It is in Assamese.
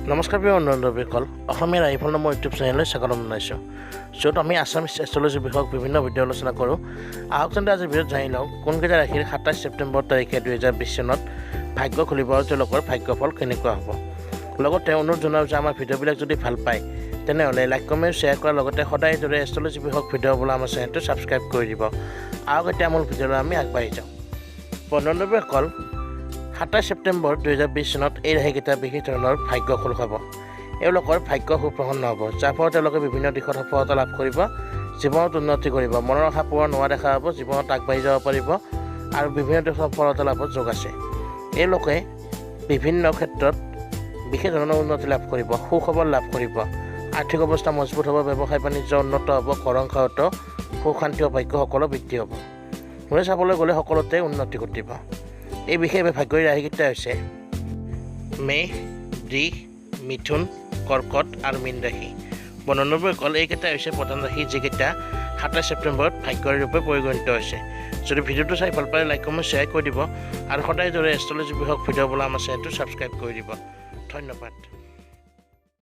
নমস্কাৰ প্ৰিয় বন্ধুসকল, অসমীয়া ৰাইফল নামৰ ইউটিউব চেনেললৈ স্বাগতম জনাইছোঁ। য'ত আমি আছামিজ এষ্ট্ৰলজি বিষয়ক বিভিন্ন ভিডিঅ' আলোচনা কৰোঁ। আহক তেন্তে আজিৰ ভিডিঅ'ত জানি লওঁ কোনকেইটা ৰাশিৰ 27 ছেপ্টেম্বৰ তাৰিখে 2020 চনত ভাগ্য খুলিব আৰু তেওঁলোকৰ ভাগ্যফল কেনেকুৱা হ'ব। লগতে অনুৰোধ জনাওঁ যে আমাৰ ভিডিঅ'বিলাক যদি ভাল পায় তেনেহ'লে লাইক কমেণ্ট শ্বেয়াৰ কৰাৰ লগতে সদায় দৰে এষ্ট্ৰলজি বিষয়ক ভিডিঅ' হ'বলৈ আমাৰ চেনেলটো ছাবস্ক্ৰাইব কৰি দিব। আহক এতিয়া মূল ভিডিঅ'লৈ আমি আগবাঢ়ি যাওঁ। বন্ধুসকল, 27 ছেপ্টেম্বৰ 2020 চনত এই ৰাশিকেইটা বিশেষ ধৰণৰ ভাগ্য খোল খাব। এওঁলোকৰ ভাগ্য সুপ্ৰসন্ন হ'ব, যাৰ ফলত তেওঁলোকে বিভিন্ন দিশত সফলতা লাভ কৰিব, জীৱনত উন্নতি কৰিব, মনৰ আশা পূৰণ হোৱা দেখা হ'ব, জীৱনত আগবাঢ়ি যাব পাৰিব আৰু বিভিন্ন দিশত সফলতা লাভত যোগ আছে। এওঁলোকে বিভিন্ন ক্ষেত্ৰত বিশেষ ধৰণৰ উন্নতি লাভ কৰিব, সুখবৰ লাভ কৰিব, আৰ্থিক অৱস্থা মজবুত হ'ব, ব্যৱসায় বাণিজ্য উন্নত হ'ব, ঘৰ সংসাৰত সুখ শান্তি সৌভাগ্য সকলো বৃদ্ধি হ'ব। মোৰে চাবলৈ গ'লে সকলোতে উন্নতি ঘটিব। এই বিশেষভাৱে ভাগ্যৰ ৰাশিকেইটা হৈছে মেষ, বৃষ, মিথুন, কৰ্কট আৰু মীন ৰাশি। বন্ধুসকল, এইকেইটা হৈছে প্ৰধান ৰাশি যিকেইটা 27 ছেপ্টেম্বৰত ভাগ্যৰ ৰূপে পৰিগণিত হৈছে। যদি ভিডিঅ'টো চাই ভাল পালে লাইক কমেণ্ট শ্বেয়াৰ কৰি দিব আৰু সদায় দৰে এষ্ট্ৰলজি বিষয়ক ভিডিঅ' হ'বলৈ আমাৰ চেনেলটো ছাবস্ক্ৰাইব কৰি দিব। ধন্যবাদ।